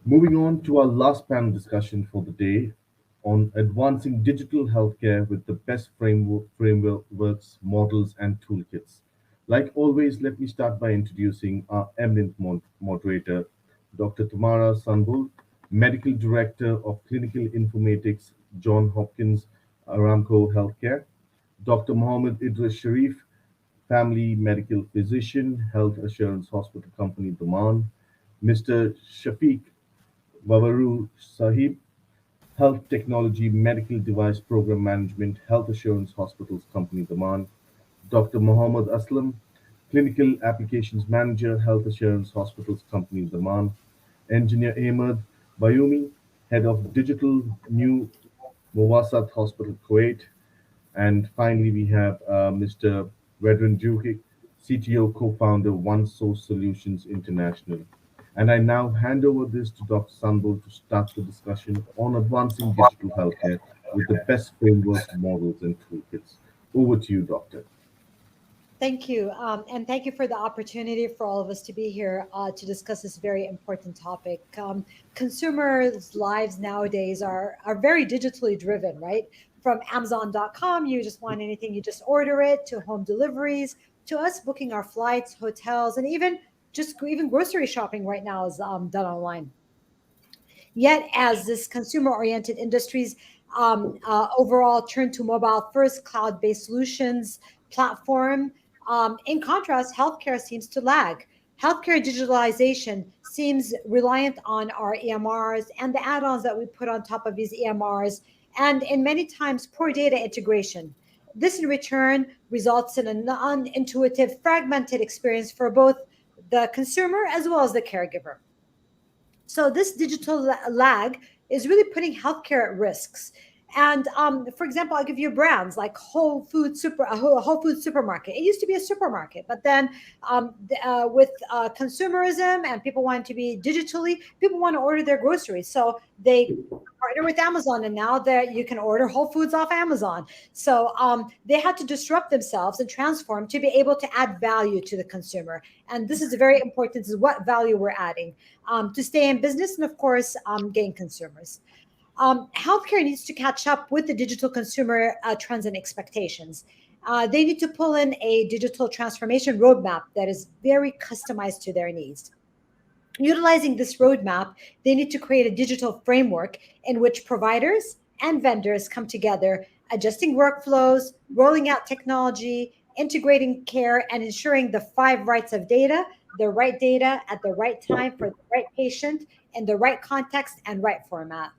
Moving on to our last panel discussion for the day on advancing digital healthcare with the best frameworks, models, and toolkits. Like always, let me start by introducing our eminent moderator, Dr. Tamara Sunbul, Medical Director of Clinical Informatics, John Hopkins, Aramco Healthcare, Dr. Mohammed Idris Shariff, Family Medical Physician, Health Assurance Hospital Company, Daman, Mr. Shafeek, Vavaru, Sahib, Health Technology Medical Device Program Management, Health Assurance Hospitals Company Daman, Dr. Mohammed Aslam, Clinical Applications Manager, Health Assurance Hospitals Company Daman, Engineer Ahmed Baioumy, Head of Digital New Mowasat Hospital Kuwait, and finally we have Mr. Vedran Jukic, CTO co-founder One Source Solutions International. And I now hand over this to Dr. Sunbul to start the discussion on advancing digital healthcare with the best frameworks, models, and toolkits. Over to you, Doctor. Thank you. And thank you for the opportunity for all of us to be here to discuss this very important topic. Consumers' lives nowadays are very digitally driven, right? From Amazon.com, you just want anything, you just order it, to home deliveries, to us booking our flights, hotels, and even grocery shopping right now is done online. Yet, as this consumer-oriented industries overall turn to mobile-first cloud-based solutions platform, in contrast, healthcare seems to lag. Healthcare digitalization seems reliant on our EMRs and the add-ons that we put on top of these EMRs, and in many times poor data integration. This, in return, results in a non-intuitive, fragmented experience for both the consumer as well as the caregiver. So this digital lag is really putting healthcare at risks. And for example, I'll give you brands like Whole Food Supermarket. It used to be a supermarket, but then with consumerism and people wanting to be digitally, people want to order their groceries, so they partner with Amazon, and now that you can order Whole Foods off Amazon. So they had to disrupt themselves and transform to be able to add value to the consumer. And this is very important: is what value we're adding to stay in business, and of course, gain consumers. Healthcare needs to catch up with the digital consumer trends and expectations. They need to pull in a digital transformation roadmap that is very customized to their needs. Utilizing this roadmap, they need to create a digital framework in which providers and vendors come together, adjusting workflows, rolling out technology, integrating care, and ensuring the five rights of data, the right data at the right time for the right patient in the right context and right format.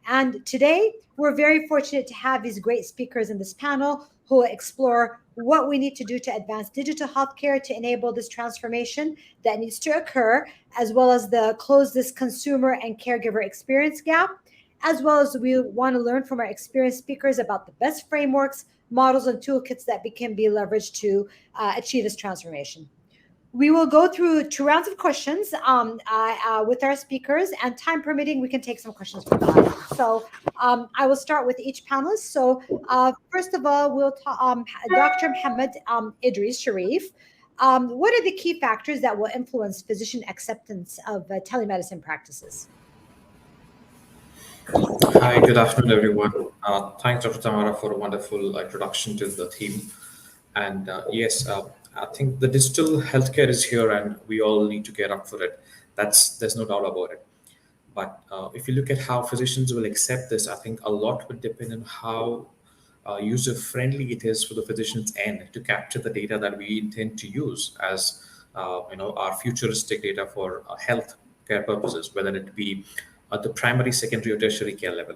And today, we're very fortunate to have these great speakers in this panel who will explore what we need to do to advance digital healthcare to enable this transformation that needs to occur, as well as close this consumer and caregiver experience gap, as well as we want to learn from our experienced speakers about the best frameworks, models, and toolkits that can be leveraged to achieve this transformation. We will go through two rounds of questions with our speakers, and time permitting, we can take some questions from the audience. So I will start with each panelist. So first of all, we'll talk, Dr. Mohammed Idris Sharif. What are the key factors that will influence physician acceptance of telemedicine practices? Hi, good afternoon, everyone. Thanks, Dr. Tamara, for a wonderful introduction to the theme. And yes, I think the digital healthcare is here, and we all need to get up for it. There's no doubt about it. But if you look at how physicians will accept this, I think a lot will depend on how user-friendly it is for the physician's end to capture the data that we intend to use as our futuristic data for health care purposes, whether it be at the primary, secondary, or tertiary care level.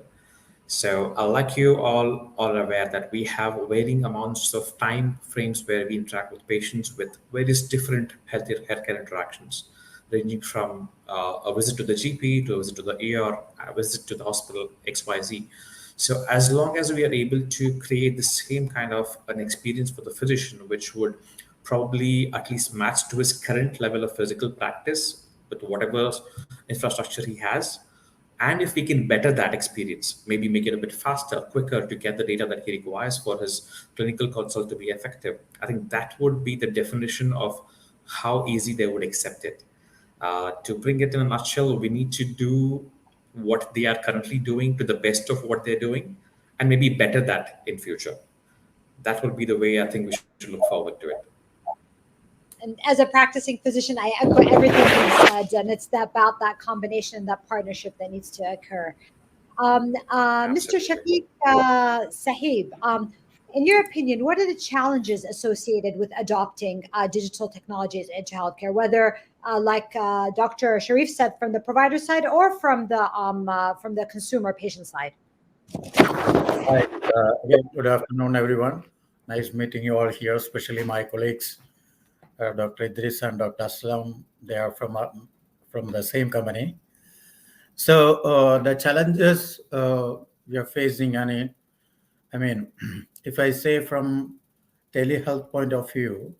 So, like you all are aware that we have varying amounts of time frames where we interact with patients with various different healthcare interactions, ranging from a visit to the GP to a visit to the ER, a visit to the hospital, XYZ. So, as long as we are able to create the same kind of an experience for the physician, which would probably at least match to his current level of physical practice with whatever infrastructure he has, and if we can better that experience, maybe make it a bit faster, quicker to get the data that he requires for his clinical consult to be effective, I think that would be the definition of how easy they would accept it. To bring it in a nutshell, we need to do what they are currently doing to the best of what they're doing, and maybe better that in future. That will be the way I think we should look forward to it. And as a practicing physician, I echo everything you said, and it's about that combination, that partnership that needs to occur. Mr. Absolutely. Shafeek, Sahib, in your opinion, what are the challenges associated with adopting digital technologies into healthcare, whether like Dr. Shariff said, from the provider side or from the consumer patient side? Hi. Again, good afternoon, everyone. Nice meeting you all here, especially my colleagues, Dr. Idris and Dr. Aslam. They are from the same company. So the challenges we are facing, I mean, if I say from telehealth point of view,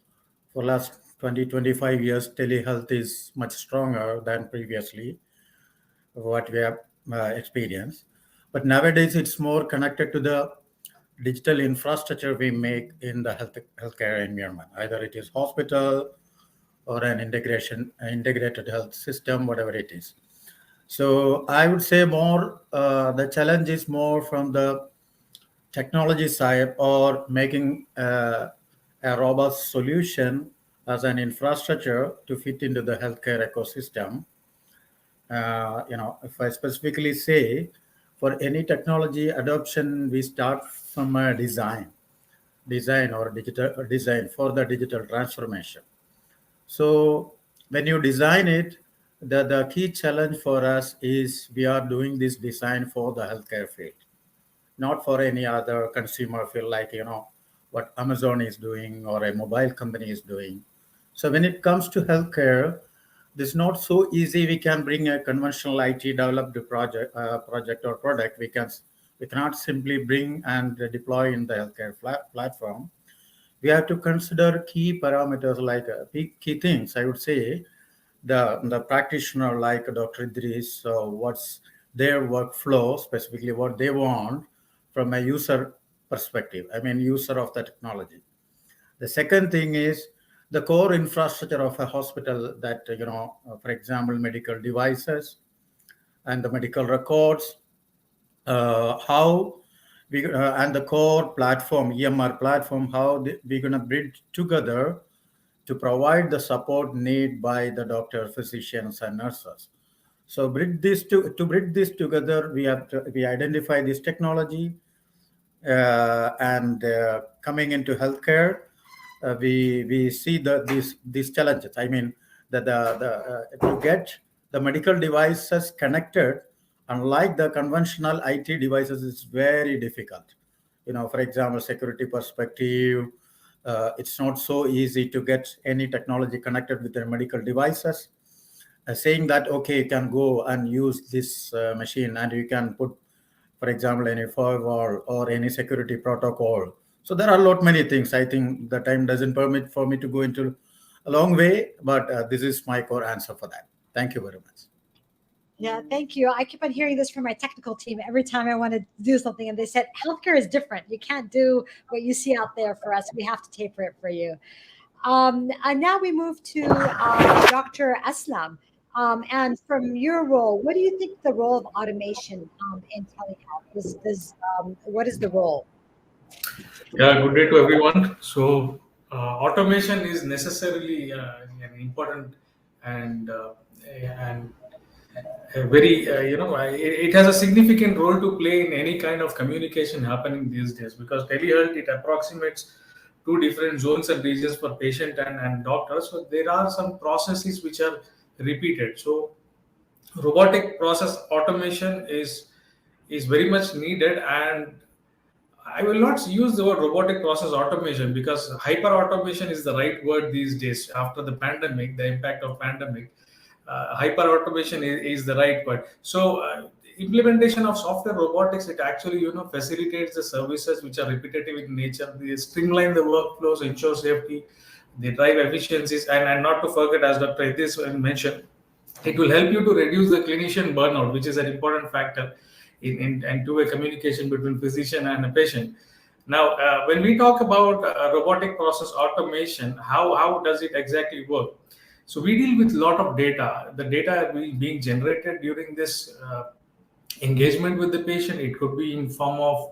for last 20, 25 years, telehealth is much stronger than previously what we have experienced. But nowadays, it's more connected to the digital infrastructure we make in the healthcare environment. Either it is hospital or an integrated health system, whatever it is. So I would say more the challenge is more from the technology side or making a robust solution as an infrastructure to fit into the healthcare ecosystem. If I specifically say for any technology adoption, we start from a design or digital design for the digital transformation. So when you design it, the key challenge for us is we are doing this design for the healthcare field, not for any other consumer field like what Amazon is doing or a mobile company is doing. So when it comes to healthcare, it's not so easy. We can bring a conventional IT developed project or product. We cannot simply bring and deploy in the healthcare platform. We have to consider key parameters like key things. I would say the practitioner like Dr. Idris, what's their workflow, specifically what they want from a user perspective. I mean, user of the technology. The second thing is the core infrastructure of a hospital that, for example, medical devices and the medical records, how we, and the core platform, EMR platform, how we're going to bridge together to provide the support need by the doctor, physicians, and nurses. So to bridge this together, we identify this technology and coming into healthcare, we see these challenges. I mean, to get the medical devices connected, unlike the conventional IT devices, is very difficult. For example, security perspective, it's not so easy to get any technology connected with the medical devices. Saying that, okay, you can go and use this machine and you can put, for example, any firewall or any security protocol. So there are a lot many things. I think the time doesn't permit for me to go into a long way, but this is my core answer for that. Thank you very much. Yeah, thank you. I keep on hearing this from my technical team every time I want to do something, and they said healthcare is different. You can't do what you see out there for us. We have to taper it for you. And now we move to Dr. Aslam. And from your role, what do you think the role of automation in telehealth is? What is the role? Yeah, good day to everyone. So, automation is necessarily an important and a very it has a significant role to play in any kind of communication happening these days, because telehealth, it approximates two different zones and regions for patient and doctor. So there are some processes which are repeated. So robotic process automation is very much needed, and I will not use the word robotic process automation because hyper automation is the right word these days after the pandemic, the impact of pandemic. Hyper automation is the right word. So implementation of software robotics, it actually facilitates the services which are repetitive in nature. They streamline the workflows, ensure safety, they drive efficiencies, and not to forget, as Dr. Idris mentioned, it will help you to reduce the clinician burnout, which is an important factor in two-way communication between physician and a patient. Now, when we talk about robotic process automation, how does it exactly work? So we deal with a lot of data. The data being generated during this engagement with the patient. It could be in form of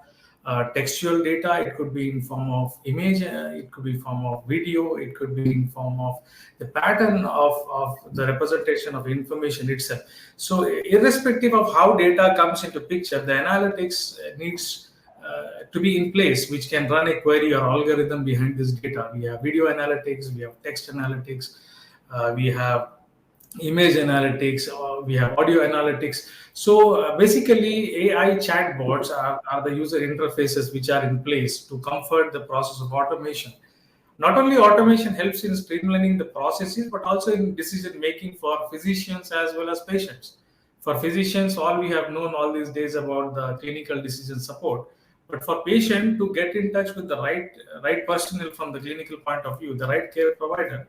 textual data, it could be in form of image, it could be in form of video, it could be in form of the pattern of the representation of information itself. So irrespective of how data comes into picture, the analytics needs to be in place, which can run a query or algorithm behind this data. We have video analytics, we have text analytics, we have image analytics, we have audio analytics. So basically AI chatbots are the user interfaces which are in place to comfort the process of automation. Not only automation helps in streamlining the processes, but also in decision making for physicians as well as patients. For physicians, all we have known all these days about the clinical decision support. But for patient to get in touch with the right personnel from the clinical point of view, the right care provider,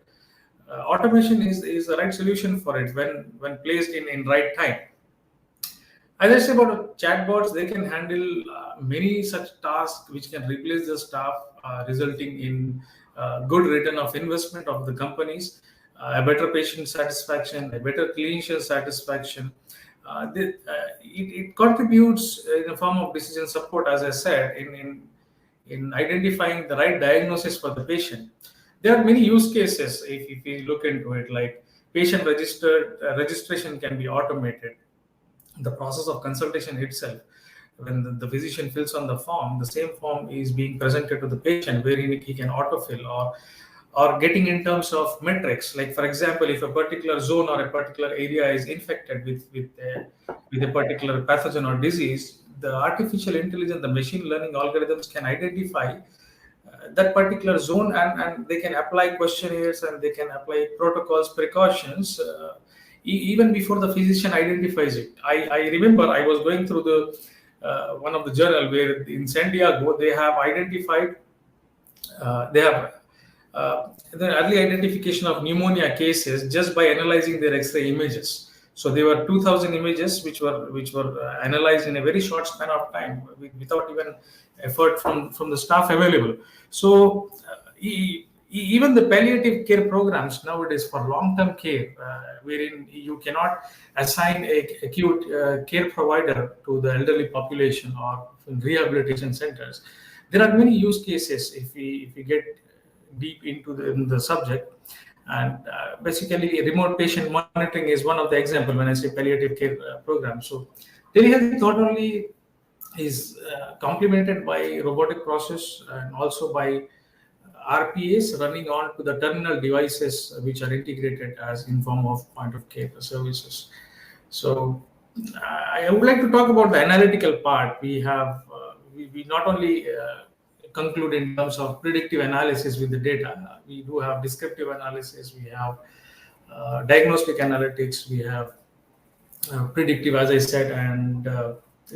automation is the right solution for it when placed in right time. As I say about chatbots, they can handle many such tasks which can replace the staff, resulting in good return of investment of the companies, a better patient satisfaction, a better clinician satisfaction. It contributes in the form of decision support, as I said, in identifying the right diagnosis for the patient. There are many use cases if we look into it, like patient registration can be automated. The process of consultation itself, when the physician fills on the form, the same form is being presented to the patient, wherein he can autofill or getting in terms of metrics. Like for example, if a particular zone or a particular area is infected with a particular pathogen or disease, the artificial intelligence, the machine learning algorithms can identify that particular zone, and they can apply questionnaires and they can apply protocols, precautions, even before the physician identifies it. I remember I was going through the one of the journal where in San Diego they have identified the early identification of pneumonia cases just by analyzing their X-ray images. So there were 2,000 images which were analyzed in a very short span of time without even effort from the staff available. So even the palliative care programs nowadays for long-term care, wherein you cannot assign a acute care provider to the elderly population or in rehabilitation centers, there are many use cases if we get deep into the subject. And basically remote patient monitoring is one of the examples when I say palliative care program. So telehealth not only is complemented by robotic process and also by RPAs running on to the terminal devices which are integrated as in form of point of care services. So I would like to talk about the analytical part. We have we not only conclude in terms of predictive analysis with the data. We do have descriptive analysis, we have diagnostic analytics, we have predictive, as I said, and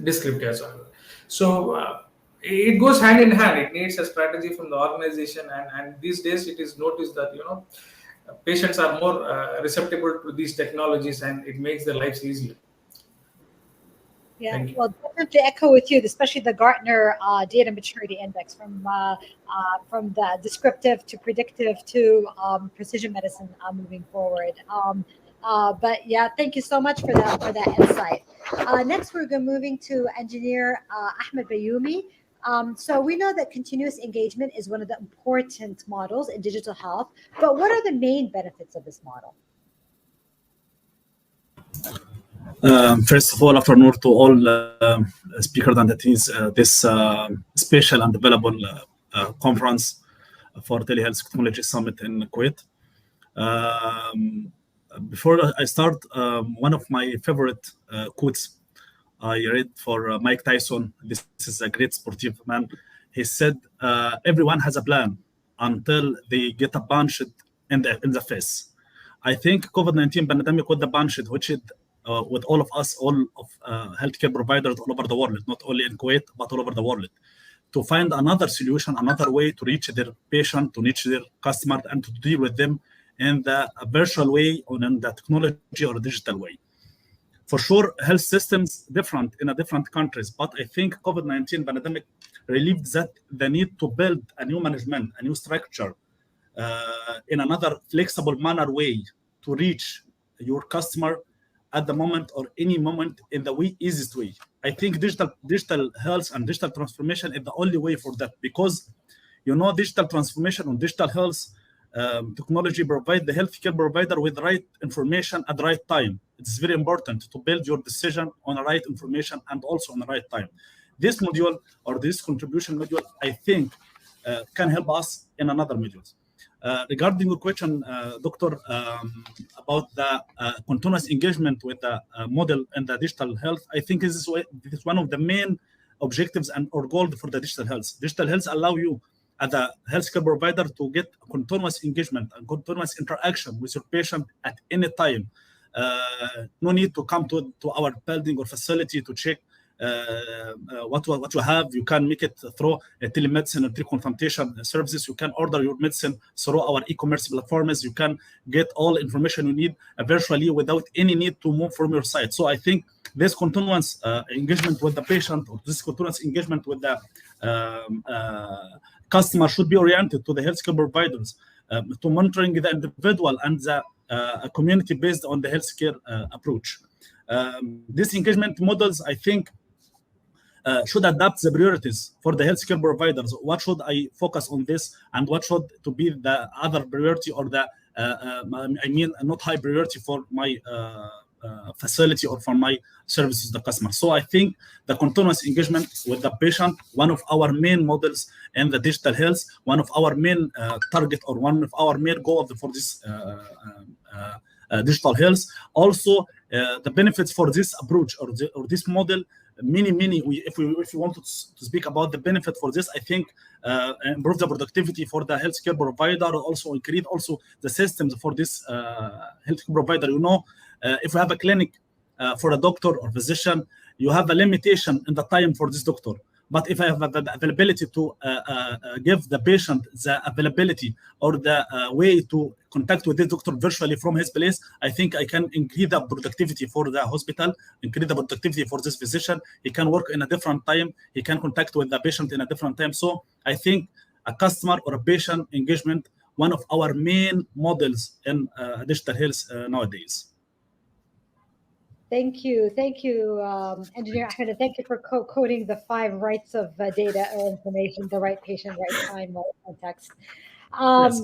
descriptive as well. So it goes hand in hand. It needs a strategy from the organization, and these days it is noticed that patients are more receptive to these technologies, and it makes their lives easier. Yeah, well, definitely echo with you, especially the Gartner Data Maturity Index from the descriptive to predictive to precision medicine moving forward. But yeah, thank you so much for that insight. Next, we're moving to engineer Ahmed Baioumy. So we know that continuous engagement is one of the important models in digital health, but what are the main benefits of this model? First of all, afternoon to all speakers and attendees this special and available conference for Telehealth Technology Summit in Kuwait. Before I start, one of my favorite quotes I read for Mike Tyson. This is a great sportive man. He said, "Everyone has a plan until they get a punch in the face." I think COVID-19 pandemic with the punch, which is with all of us, all of healthcare providers all over the world, not only in Kuwait, but all over the world, to find another solution, another way to reach their patient, to reach their customer, and to deal with them in the virtual way or in the technology or digital way. For sure, health systems different in different countries, but I think COVID-19 pandemic relieved that the need to build a new management, a new structure in another flexible manner way to reach your customer at the moment or any moment in the easiest way. I think digital health and digital transformation is the only way for that, because digital transformation and digital health technology provide the healthcare provider with the right information at the right time. It's very important to build your decision on the right information and also on the right time. This module or this contribution module, I think, can help us in another modules. Regarding your question, Doctor, about the continuous engagement with the model and the digital health, I think this is one of the main objectives and or goal for the digital health. Digital health allow you as a healthcare provider to get continuous engagement and continuous interaction with your patient at any time. No need to come to our building or facility to check what you have. You can make it through telemedicine and pre-consultation services. You can order your medicine through our e-commerce platforms. You can get all information you need virtually without any need to move from your site. So I think this continuous engagement with the patient, or this continuous engagement with the customer, should be oriented to the healthcare providers, to monitoring the individual and the community based on the healthcare approach. These engagement models, I think, should adapt the priorities for the healthcare providers. What should I focus on this, and what should to be the other priority, or the not high priority for my facility or for my services to the customer. So I think the continuous engagement with the patient, one of our main models in the digital health, one of our main target, or one of our main goals for this digital health. Also, the benefits for this approach or this model, many. If we want to speak about the benefit for this, I think improve the productivity for the healthcare provider, also increase also the systems for this healthcare provider. If you have a clinic for a doctor or physician, you have a limitation in the time for this doctor. But if I have the availability to give the patient the availability or the way to contact with this doctor virtually from his place, I think I can increase the productivity for the hospital, increase the productivity for this physician. He can work in a different time. He can contact with the patient in a different time. So I think a customer or a patient engagement, one of our main models in digital health nowadays. Thank you, Engineer Ahmed. Thank you for coding the 5 rights of data or information: the right patient, right time, right context. Yes.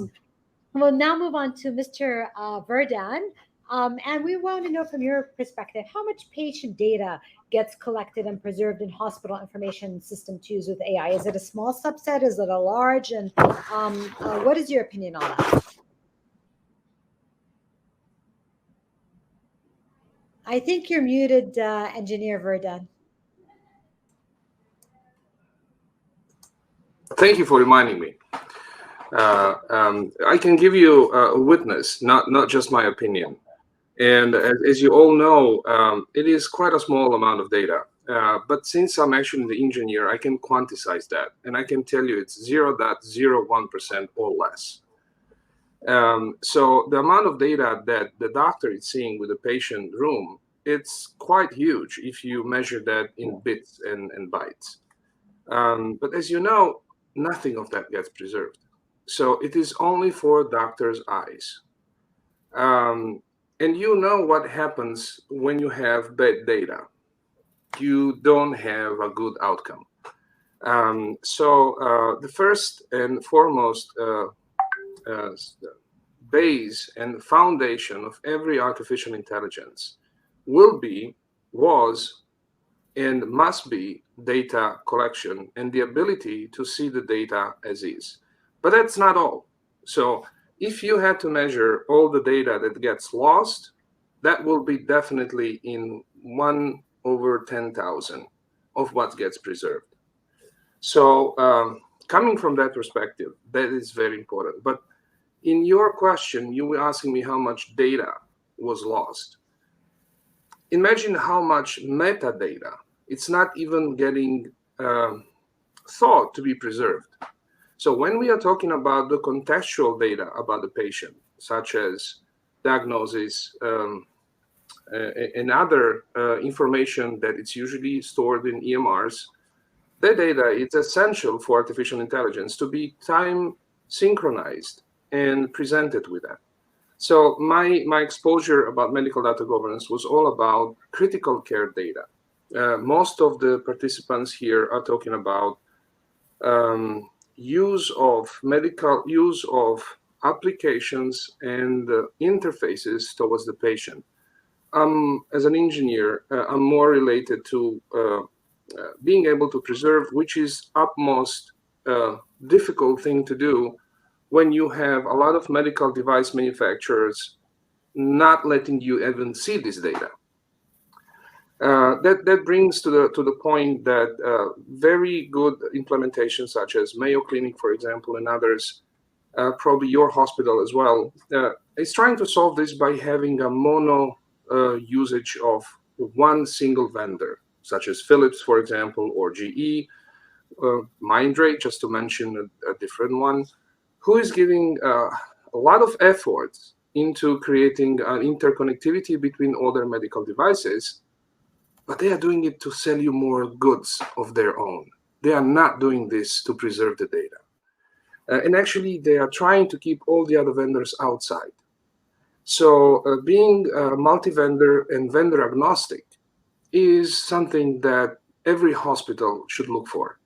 We'll now move on to Mr. Vedran, and we want to know from your perspective how much patient data gets collected and preserved in hospital information system to use with AI. Is it a small subset? Is it a large? And what is your opinion on that? I think you're muted, Engineer Vedran. Thank you for reminding me. I can give you a witness, not just my opinion. And as you all know, it is quite a small amount of data. But since I'm actually the engineer, I can quantize that. And I can tell you it's 0.01% or less. So the amount of data that the doctor is seeing with the patient room, it's quite huge if you measure that in bits and bytes. But as you know, nothing of that gets preserved. So it is only for doctors' eyes. And you know what happens when you have bad data. You don't have a good outcome. So the first and foremost base and foundation of every artificial intelligence was, and must be data collection and the ability to see the data as is. But that's not all. So if you had to measure all the data that gets lost, that will be definitely in 1/10,000 of what gets preserved. So coming from that perspective, that is very important. But in your question, you were asking me how much data was lost. Imagine how much metadata, it's not even getting thought to be preserved. So when we are talking about the contextual data about the patient, such as diagnosis and other information that it's usually stored in EMRs, that data is essential for artificial intelligence to be time synchronized and presented with that. So my exposure about medical data governance was all about critical care data. Most of the participants here are talking about use of applications and interfaces towards the patient. As an engineer, I'm more related to being able to preserve, which is utmost difficult thing to do when you have a lot of medical device manufacturers not letting you even see this data. That brings to the point that very good implementations such as Mayo Clinic, for example, and others, probably your hospital as well, is trying to solve this by having a mono usage of one single vendor, such as Philips, for example, or GE, Mindray, just to mention a different one, who is giving a lot of efforts into creating an interconnectivity between all their medical devices, but they are doing it to sell you more goods of their own. They are not doing this to preserve the data. And actually, they are trying to keep all the other vendors outside. So being multi-vendor and vendor agnostic is something that every hospital should look for.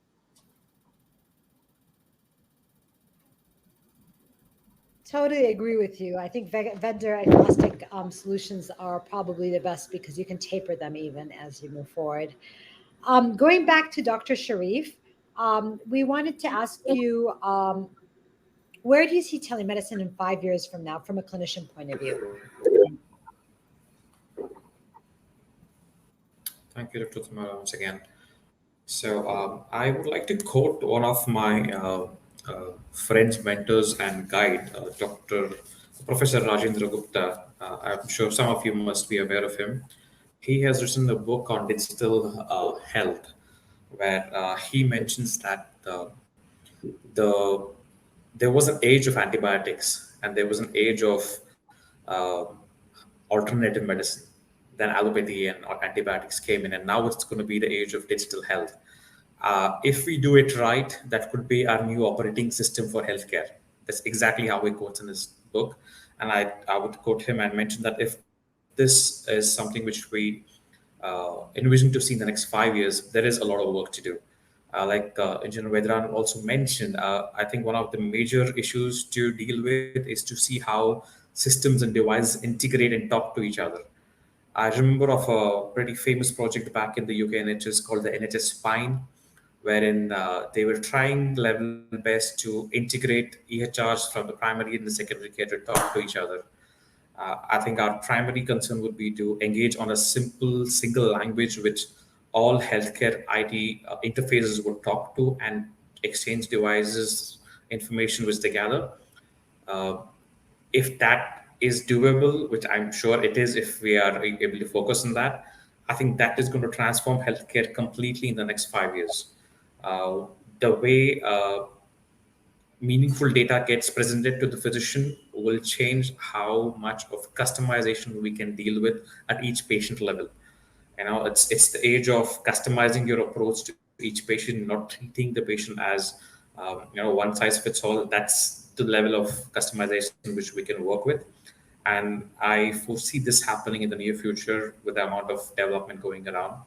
Totally agree with you. I think vendor agnostic solutions are probably the best because you can taper them even as you move forward. Going back to Dr. Shariff, we wanted to ask you, where do you see telemedicine in 5 years from now from a clinician point of view? Thank you, Dr. Tamara, once again. So I would like to quote one of my friends, mentors, and guide, Dr. Professor Rajendra Gupta. I'm sure some of you must be aware of him. He has written a book on digital health, where he mentions that the there was an age of antibiotics and there was an age of uh, alternative medicine. Then allopathy and antibiotics came in, and now it's going to be the age of digital health. If we do it right, that could be our new operating system for healthcare. That's exactly how he quotes in his book. And I would quote him and mention that if this is something which we envision to see in the next 5 years, there is a lot of work to do. Like Engineer Vedran also mentioned, I think one of the major issues to deal with is to see how systems and devices integrate and talk to each other. I remember of a pretty famous project back in the UK NHS called the NHS Spine, wherein they were trying level best to integrate EHRs from the primary and the secondary care to talk to each other. I think our primary concern would be to engage on a simple single language which all healthcare IT interfaces would talk to and exchange devices, information which they gather. Uh, if that is doable, which I'm sure it is if we are able to focus on that, I think that is going to transform healthcare completely in the next 5 years. The way meaningful data gets presented to the physician will change how much of customization we can deal with at each patient level. It's the age of customizing your approach to each patient, not treating the patient as one size fits all. That's the level of customization which we can work with, and I foresee this happening in the near future with the amount of development going around.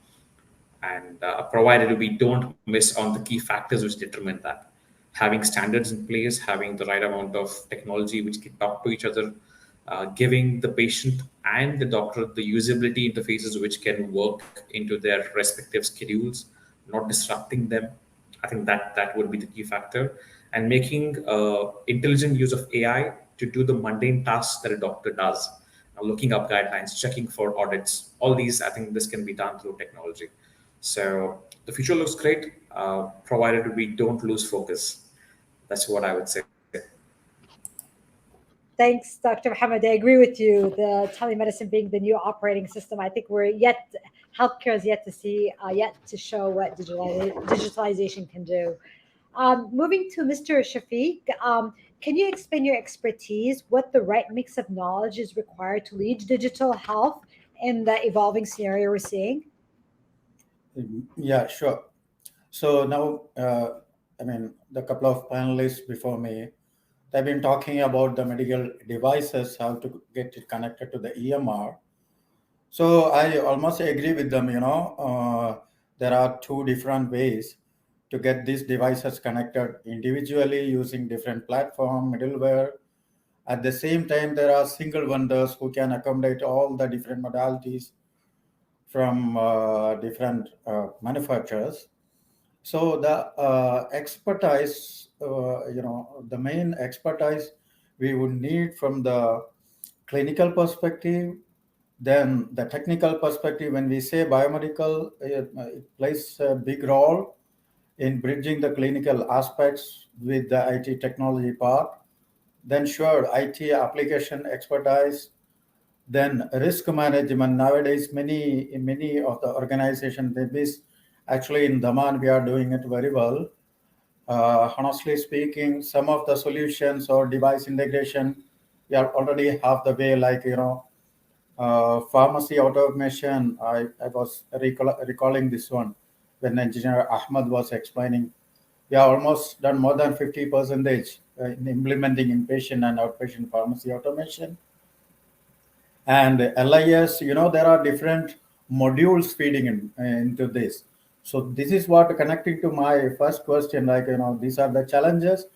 And provided we don't miss on the key factors which determine that, having standards in place, having the right amount of technology which can talk to each other, giving the patient and the doctor the usability interfaces which can work into their respective schedules, not disrupting them. I think that would be the key factor, and making intelligent use of AI to do the mundane tasks that a doctor does, looking up guidelines, checking for audits, all these. I think this can be done through technology. So the future looks great, provided we don't lose focus. That's what I would say. Thanks, Dr. Mohammed. I agree with you. The telemedicine being the new operating system, I think healthcare is yet to see, yet to show what digitalization can do. Moving to Mr. Shafeek, can you explain your expertise, what the right mix of knowledge is required to lead digital health in the evolving scenario we're seeing? Yeah, sure. So now, the couple of panelists before me they've been talking about the medical devices, how to get it connected to the EMR. So I almost agree with them. There are two different ways to get these devices connected individually using different platform, middleware. At the same time, there are single vendors who can accommodate all the different modalities from different manufacturers. So the expertise, the main expertise we would need from the clinical perspective, then the technical perspective. When we say biomedical, it plays a big role in bridging the clinical aspects with the IT technology part. Then sure, IT application expertise, then risk management. Nowadays, many of the organizations, actually in Daman, we are doing it very well. Honestly speaking, some of the solutions or device integration, we are already half the way, like, pharmacy automation. I was recalling this one when engineer Ahmed was explaining. We are almost done more than 50% in implementing inpatient and outpatient pharmacy automation. And LIS, there are different modules feeding into this. So this is what connecting to my first question, like, these are the challenges.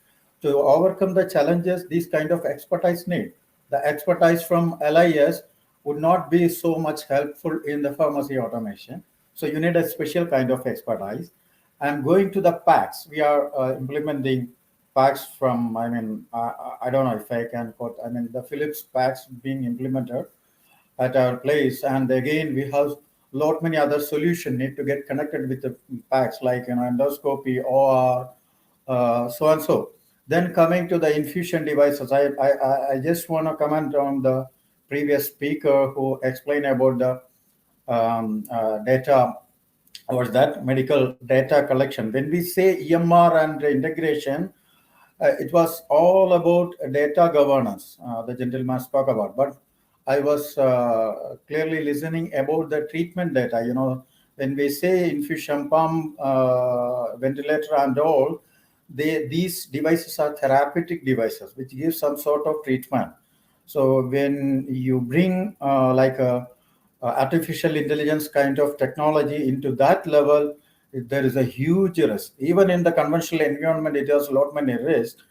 To overcome the challenges, these kind of expertise need. The expertise from LIS would not be so much helpful in the pharmacy automation. So you need a special kind of expertise. And going to the PACS, we are implementing PACS from, I don't know if I can quote, the Philips PACS being implemented at our place. And again, we have lot many other solutions need to get connected with the PACS, like, endoscopy or so and so. Then coming to the infusion devices, I just want to comment on the previous speaker who explained about the data, or that medical data collection. When we say EMR and integration, it was all about data governance, the gentleman spoke about. But I was clearly listening about the treatment data. When we say infusion pump, ventilator, and all, these devices are therapeutic devices which give some sort of treatment. So when you bring like a artificial intelligence kind of technology into that level, there is a huge risk. Even in the conventional environment, it has a lot many risks.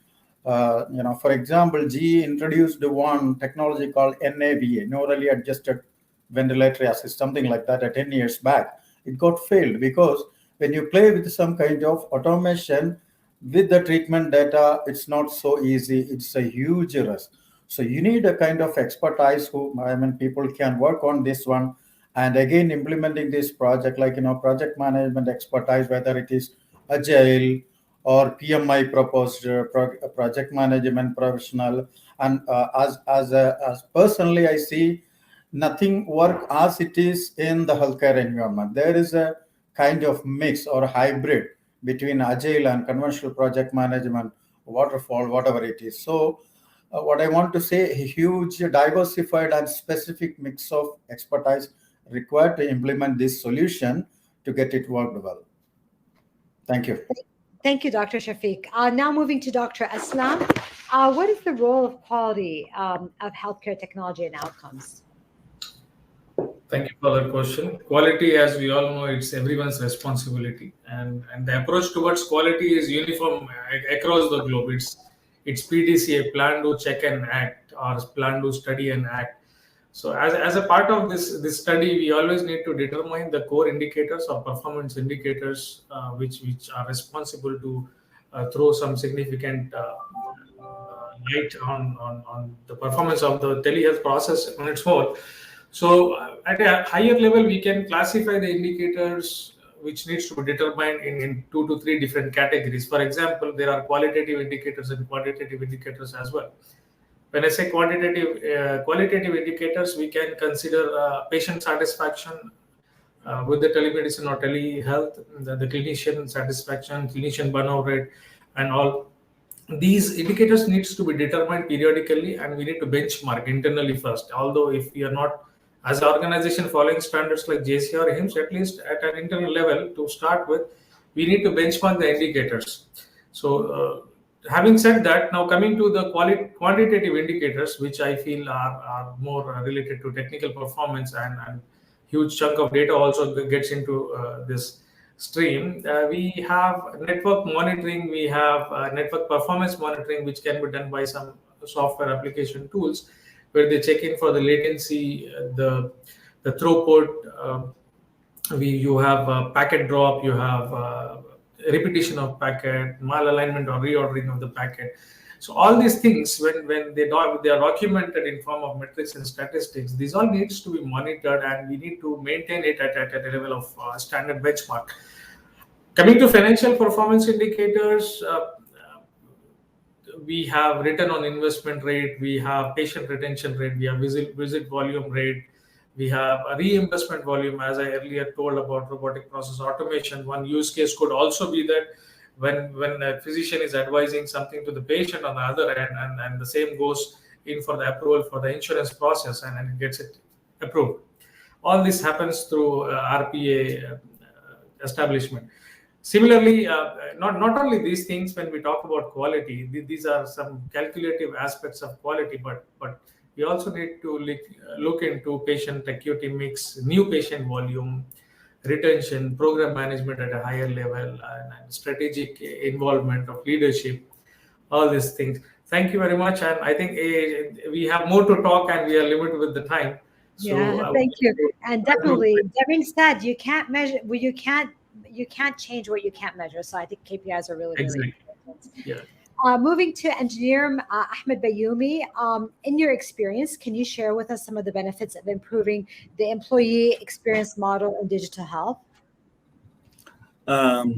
For example, GE introduced one technology called NAVA, neurally adjusted ventilator assist, something like that, 10 years back. It got failed because when you play with some kind of automation with the treatment data, it's not so easy. It's a huge risk. So you need a kind of expertise who, people can work on this one. And again, implementing this project, like, project management expertise, whether it is agile or PMI proposed project management professional. And as personally, I see nothing work as it is in the healthcare environment. There is a kind of mix or hybrid between agile and conventional project management, waterfall, whatever it is. So what I want to say, a huge diversified and specific mix of expertise required to implement this solution to get it worked well. Thank you. Thank you, Dr. Shafeek. Now moving to Dr. Aslam. What is the role of quality of healthcare technology and outcomes? Thank you for that question. Quality, as we all know, it's everyone's responsibility, and the approach towards quality is uniform across the globe. It's PDCA, plan, do, check, and act, or plan, do, study, and act. So as a part of this study, we always need to determine the core indicators or performance indicators which are responsible to throw some significant light on the performance of the telehealth process on its whole. So at a higher level, we can classify the indicators which needs to be determined in 2 to 3 different categories. For example, there are qualitative indicators and quantitative indicators as well. When I say qualitative indicators, we can consider patient satisfaction with the telemedicine or telehealth, the clinician satisfaction, clinician burnout rate, and all. These indicators needs to be determined periodically, and we need to benchmark internally first. Although if we are not, as an organization, following standards like JHAH or HIMSS, at least at an internal level to start with, we need to benchmark the indicators. So having said that, now coming to the quantitative indicators, which I feel are more related to technical performance, and huge chunk of data also gets into this stream. We have network monitoring, we have network performance monitoring, which can be done by some software application tools, where they check in for the latency, the throughput. You have packet drop, you have repetition of packet, malalignment or reordering of the packet. So all these things, when they are documented in form of metrics and statistics, these all needs to be monitored, and we need to maintain it at a level of standard benchmark. Coming to financial performance indicators, we have return on investment rate, we have patient retention rate, we have visit volume rate, we have a reimbursement volume. As I earlier told about robotic process automation, one use case could also be that when a physician is advising something to the patient on the other end, and the same goes in for the approval for the insurance process, and it gets it approved. All this happens through RPA establishment. Similarly, not only these things, when we talk about quality, these are some calculative aspects of quality, but we also need to look into patient acuity mix, new patient volume, retention, program management at a higher level, and strategic involvement of leadership, all these things. Thank you very much. And I think we have more to talk, and we are limited with the time. So, yeah, thank you. And definitely, that being said, you can't measure, well, you can't change what you can't measure. So I think KPIs are really, really important. Yeah. Moving to engineer Ahmed Baioumy, in your experience, can you share with us some of the benefits of improving the employee experience model in digital health?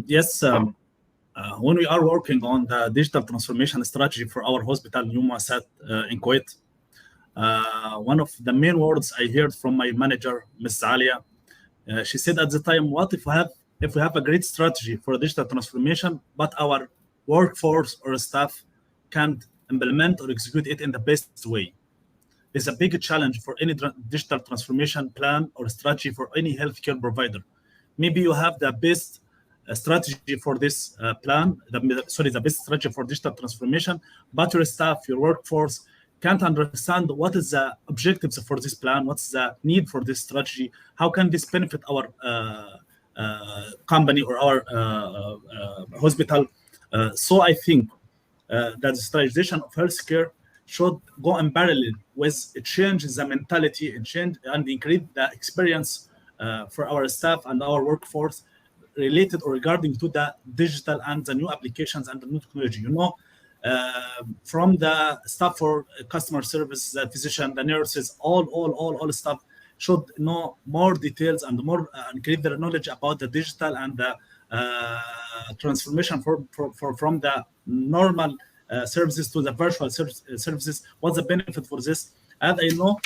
Yes. When we are working on the digital transformation strategy for our hospital, Mowasat in Kuwait, one of the main words I heard from my manager, Ms. Alia, she said at the time, what if we have a great strategy for digital transformation, but our workforce or staff can't implement or execute it in the best way? It's a big challenge for any digital transformation plan or strategy for any healthcare provider. Maybe you have the best strategy for this plan, the best strategy for digital transformation, but your staff, your workforce can't understand what is the objectives for this plan, what's the need for this strategy, how can this benefit our company or our hospital. So I think that the digitalization of healthcare should go in parallel with it, changes the mentality and increase the experience for our staff and our workforce related or regarding to the digital and the new applications and the new technology. From the staff for customer service, the physician, the nurses, all staff should know more details and more increase their knowledge about the digital and the transformation from the normal services to the virtual services. What's the benefit for this? As I know,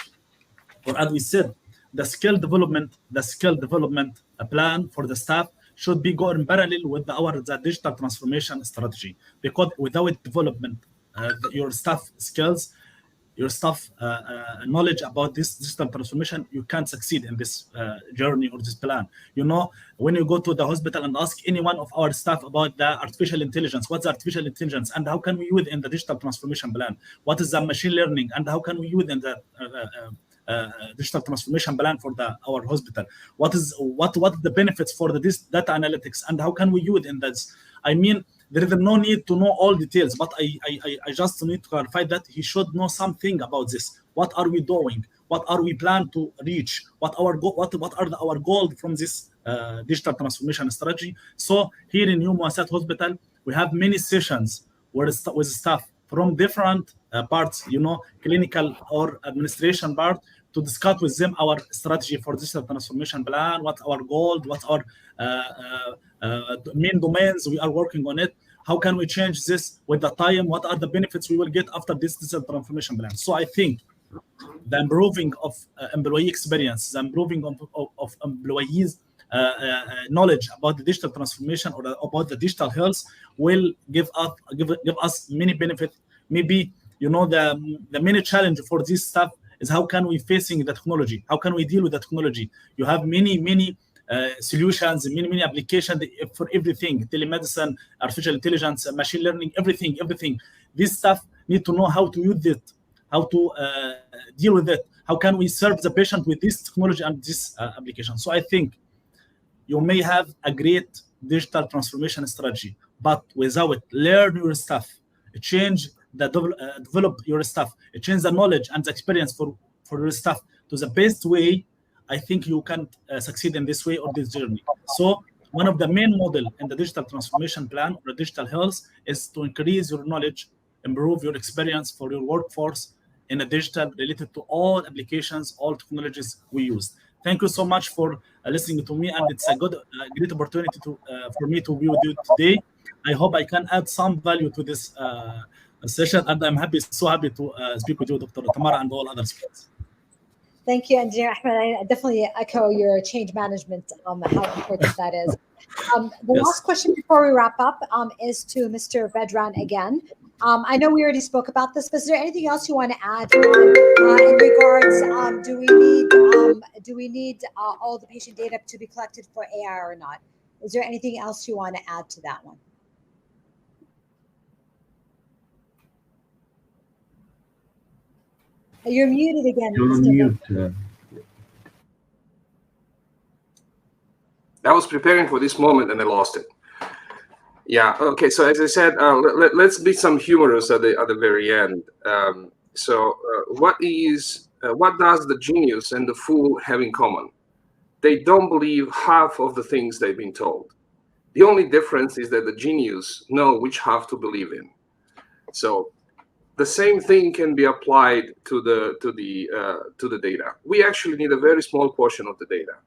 or as we said, the skill development plan for the staff should be going parallel with the digital transformation strategy, because without development, your staff skills, your staff knowledge about this digital transformation, you can't succeed in this journey or this plan. When you go to the hospital and ask any one of our staff about the artificial intelligence, what's artificial intelligence and how can we use it in the digital transformation plan? What is the machine learning and how can we use it in the digital transformation plan for our hospital? What the benefits for this data analytics and how can we use it in this? I mean, there is no need to know all details, but I just need to clarify that he should know something about this. What are we doing? What are we plan to reach? What are our goals from this digital transformation strategy? So here in Mowasat Hospital, we have many sessions with staff from different parts, clinical or administration part, to discuss with them our strategy for digital transformation plan, what's our goal, what's our main domains we are working on it, how can we change this with the time, what are the benefits we will get after this digital transformation plan. So I think the improving of employee experience, the improving of employees' knowledge about the digital transformation or about the digital health will give us many benefits. Maybe the main challenge for this stuff is how can we facing the technology, how can we deal with the technology. You have many solutions, many applications for everything, telemedicine, artificial intelligence, machine learning, everything. This stuff need to know how to use it, how to deal with it. How can we serve the patient with this technology and this application? So I think you may have a great digital transformation strategy, but without learn your stuff, change the develop your stuff, change the knowledge and the experience for your stuff to the best way, I think you can't succeed in this way or this journey. So one of the main model in the digital transformation plan or digital health is to increase your knowledge, improve your experience for your workforce in a digital related to all applications, all technologies we use. Thank you so much for listening to me, and it's a great opportunity for me to be with you today. I hope I can add some value to this session, and I'm so happy to speak with you, Dr. Tamara, and all other speakers. Thank you, Engineer Ahmed. I definitely echo your change management, how important that is. Last question before we wrap up is to Mr. Vedran again. I know we already spoke about this, but is there anything else you want to add in regards? Do we need all the patient data to be collected for AI or not? Is there anything else you want to add to that one? You're muted again. You're on mute. I was preparing for this moment and I lost it. Yeah. Okay. So as I said, let's be some humorous at the very end. What does the genius and the fool have in common? They don't believe half of the things they've been told. The only difference is that the genius know which half to believe in. So the same thing can be applied to the data. We actually need a very small portion of the data,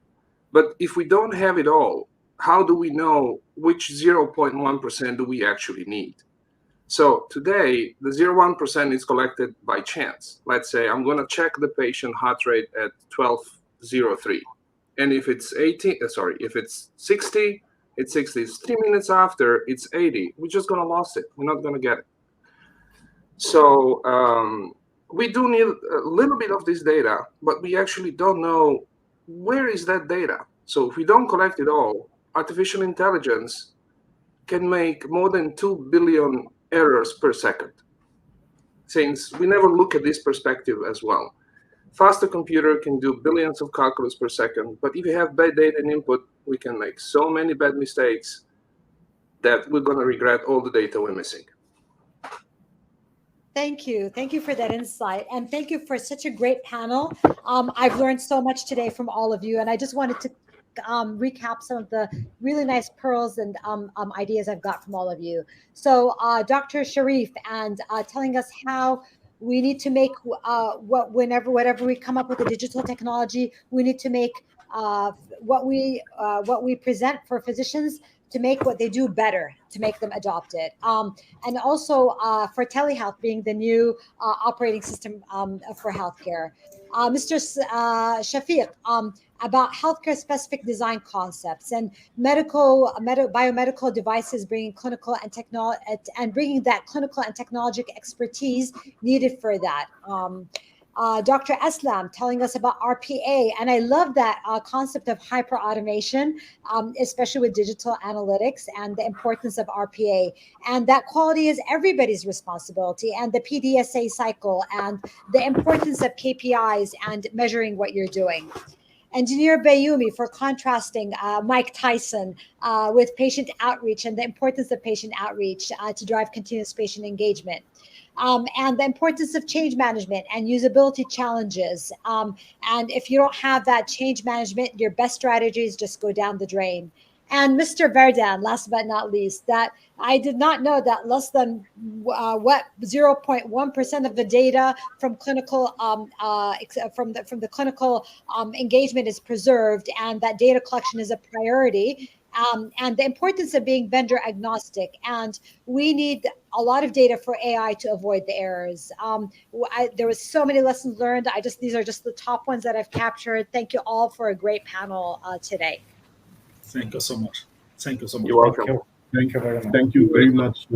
but if we don't have it all, how do we know which 0.1% do we actually need? So today, the 0.1% is collected by chance. Let's say I'm going to check the patient heart rate at 12:03, and if it's 60, it's 60. It's 3 minutes after, it's 80. We're just going to lose it. We're not going to get it. So we do need a little bit of this data, but we actually don't know where is that data. So if we don't collect it all, artificial intelligence can make more than 2 billion errors per second, since we never look at this perspective as well. Faster computer can do billions of calculus per second, but if you have bad data and input, we can make so many bad mistakes that we're going to regret all the data we're missing. Thank you. Thank you for that insight. And thank you for such a great panel. I've learned so much today from all of you. And I just wanted to recap some of the really nice pearls and ideas I've got from all of you. So Dr. Shariff, and telling us how we need to make whatever we come up with a digital technology, we need to make what we present for physicians to make what they do better, to make them adopt it. And also for telehealth being the new operating system for healthcare. Mr. Shafeek, about healthcare specific design concepts and biomedical devices bringing clinical and technology and bringing that clinical and technological expertise needed for that. Dr. Aslam telling us about RPA, and I love that concept of hyper automation, especially with digital analytics and the importance of RPA, and that quality is everybody's responsibility, and the PDSA cycle and the importance of KPIs and measuring what you're doing. Engineer Baioumy for contrasting Mike Tyson with patient outreach and the importance of patient outreach to drive continuous patient engagement. And the importance of change management and usability challenges. And if you don't have that change management, your best strategies just go down the drain. And Mr. Vedran, last but not least, that I did not know that less than 0.1% of the data from clinical from the clinical engagement is preserved, and that data collection is a priority. And the importance of being vendor agnostic. And we need a lot of data for AI to avoid the errors. There was so many lessons learned. These are just the top ones that I've captured. Thank you all for a great panel today. Thank you so much. Thank you so much. You're welcome. Thank you very much. Thank you very much,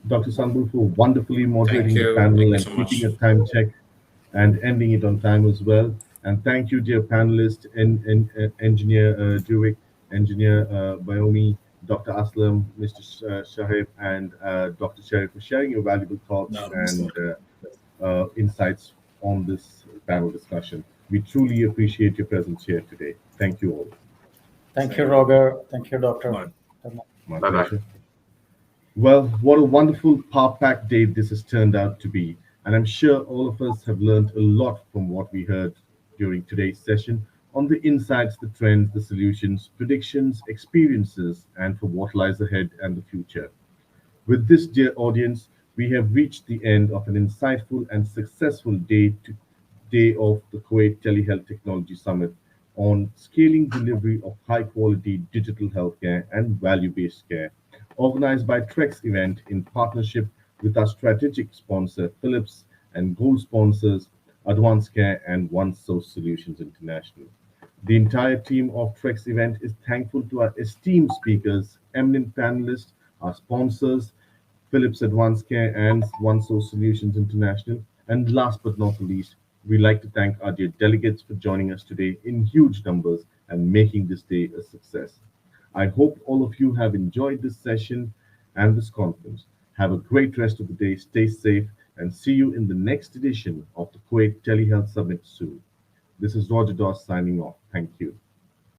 Dr. Sunbul, for wonderfully moderating the panel and keeping a time check and ending it on time as well. And thank you, dear panelists, Engineer Jukic, Engineer Baioumy, Dr. Aslam, Mr. Sahib, and Dr. Shariff for sharing your valuable thoughts No, and Mr. insights on this panel discussion. We truly appreciate your presence here today. Thank you all. Thank you, Roger. Thank you, Doctor. Bye. My Bye-bye. pleasure. Well, what a wonderful power-packed day this has turned out to be. And I'm sure all of us have learned a lot from what we heard during today's session on the insights, the trends, the solutions, predictions, experiences, and for what lies ahead and the future. With this, dear audience, we have reached the end of an insightful and successful day of the Kuwait Telehealth Technology Summit on scaling delivery of high-quality digital healthcare and value-based care, organized by Trex Event in partnership with our strategic sponsor Philips and gold sponsors Advanced Care and One Source Solutions International. The entire team of Trex Event is thankful to our esteemed speakers, eminent panelists, our sponsors, Philips Advanced Care and One Source Solutions International. And last but not least, we'd like to thank our dear delegates for joining us today in huge numbers and making this day a success. I hope all of you have enjoyed this session and this conference. Have a great rest of the day, stay safe, and see you in the next edition of the Kuwait Telehealth Summit soon. This is Roger Doss signing off. Thank you.